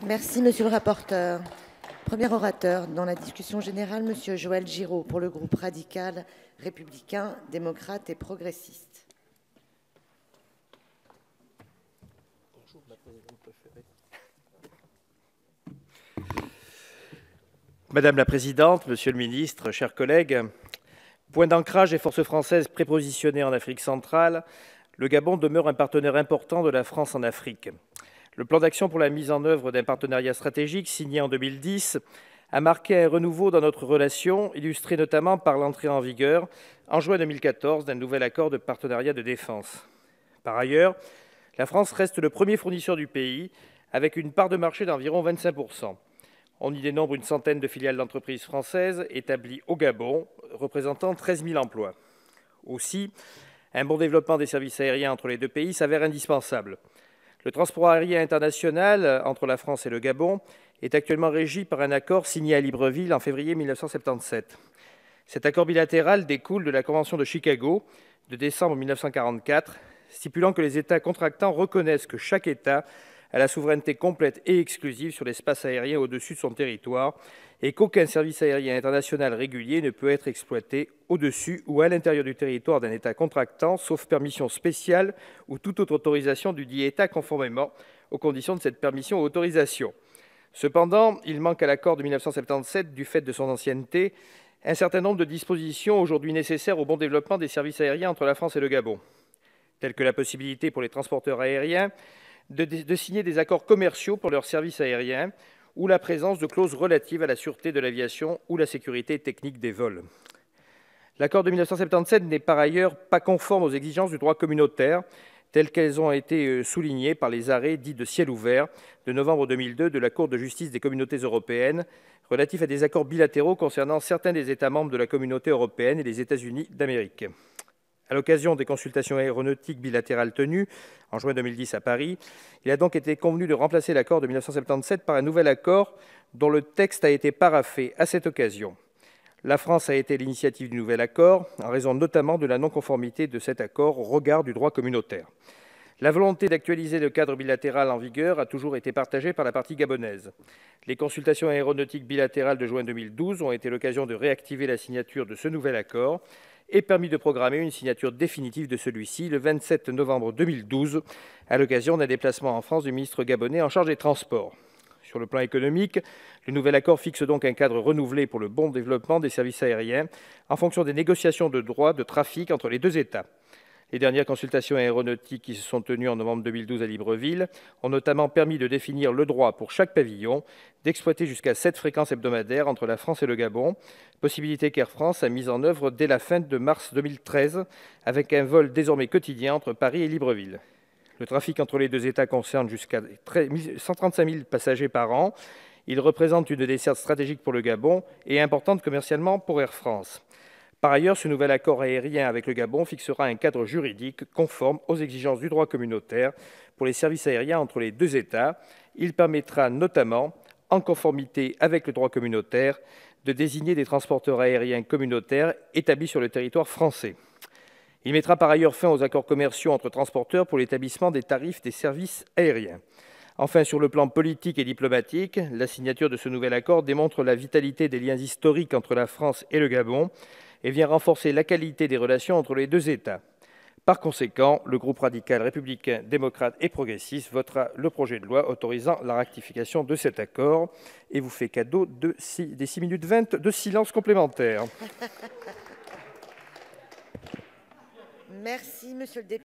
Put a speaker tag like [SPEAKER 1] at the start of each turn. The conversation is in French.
[SPEAKER 1] Merci, monsieur le rapporteur. Premier orateur dans la discussion générale, monsieur Joël Giraud, pour le groupe radical, républicain, démocrate et progressiste.
[SPEAKER 2] Bonjour, ma présidente préférée. Madame la Présidente, Monsieur le Ministre, chers collègues, point d'ancrage des forces françaises prépositionnées en Afrique centrale, le Gabon demeure un partenaire important de la France en Afrique. Le plan d'action pour la mise en œuvre d'un partenariat stratégique signé en 2010 a marqué un renouveau dans notre relation, illustré notamment par l'entrée en vigueur, en juin 2014, d'un nouvel accord de partenariat de défense. Par ailleurs, la France reste le premier fournisseur du pays, avec une part de marché d'environ 25%. On y dénombre une centaine de filiales d'entreprises françaises établies au Gabon, représentant 13 000 emplois. Aussi, un bon développement des services aériens entre les deux pays s'avère indispensable. Le transport aérien international entre la France et le Gabon est actuellement régi par un accord signé à Libreville en février 1977. Cet accord bilatéral découle de la Convention de Chicago de décembre 1944, stipulant que les États contractants reconnaissent que chaque État a la souveraineté complète et exclusive sur l'espace aérien au-dessus de son territoire et qu'aucun service aérien international régulier ne peut être exploité au-dessus ou à l'intérieur du territoire d'un État contractant, sauf permission spéciale ou toute autre autorisation du dit État conformément aux conditions de cette permission ou autorisation. Cependant, il manque à l'accord de 1977, du fait de son ancienneté, un certain nombre de dispositions aujourd'hui nécessaires au bon développement des services aériens entre la France et le Gabon, telles que la possibilité pour les transporteurs aériens de signer des accords commerciaux pour leurs services aériens ou la présence de clauses relatives à la sûreté de l'aviation ou la sécurité technique des vols. L'accord de 1977 n'est par ailleurs pas conforme aux exigences du droit communautaire, telles qu'elles ont été soulignées par les arrêts dits de ciel ouvert de novembre 2002 de la Cour de justice des communautés européennes relatifs à des accords bilatéraux concernant certains des États membres de la Communauté européenne et les États-Unis d'Amérique. À l'occasion des consultations aéronautiques bilatérales tenues en juin 2010 à Paris, il a donc été convenu de remplacer l'accord de 1977 par un nouvel accord dont le texte a été paraphé à cette occasion. La France a été l'initiative du nouvel accord, en raison notamment de la non-conformité de cet accord au regard du droit communautaire. La volonté d'actualiser le cadre bilatéral en vigueur a toujours été partagée par la partie gabonaise. Les consultations aéronautiques bilatérales de juin 2012 ont été l'occasion de réactiver la signature de ce nouvel accord et permis de programmer une signature définitive de celui-ci le 27 novembre 2012, à l'occasion d'un déplacement en France du ministre gabonais en charge des Transports. Sur le plan économique, le nouvel accord fixe donc un cadre renouvelé pour le bon développement des services aériens en fonction des négociations de droits de trafic entre les deux États. Les dernières consultations aéronautiques qui se sont tenues en novembre 2012 à Libreville ont notamment permis de définir le droit pour chaque pavillon d'exploiter jusqu'à 7 fréquences hebdomadaires entre la France et le Gabon, possibilité qu'Air France a mise en œuvre dès la fin de mars 2013 avec un vol désormais quotidien entre Paris et Libreville. Le trafic entre les deux États concerne jusqu'à 135 000 passagers par an. Il représente une desserte stratégique pour le Gabon et importante commercialement pour Air France. Par ailleurs, ce nouvel accord aérien avec le Gabon fixera un cadre juridique conforme aux exigences du droit communautaire pour les services aériens entre les deux États. Il permettra notamment, en conformité avec le droit communautaire, de désigner des transporteurs aériens communautaires établis sur le territoire français. Il mettra par ailleurs fin aux accords commerciaux entre transporteurs pour l'établissement des tarifs des services aériens. Enfin, sur le plan politique et diplomatique, la signature de ce nouvel accord démontre la vitalité des liens historiques entre la France et le Gabon et vient renforcer la qualité des relations entre les deux États. Par conséquent, le groupe radical républicain, démocrate et progressiste votera le projet de loi autorisant la ratification de cet accord et vous fait cadeau des 6 minutes 20 de silence complémentaire.
[SPEAKER 1] Merci, monsieur le député.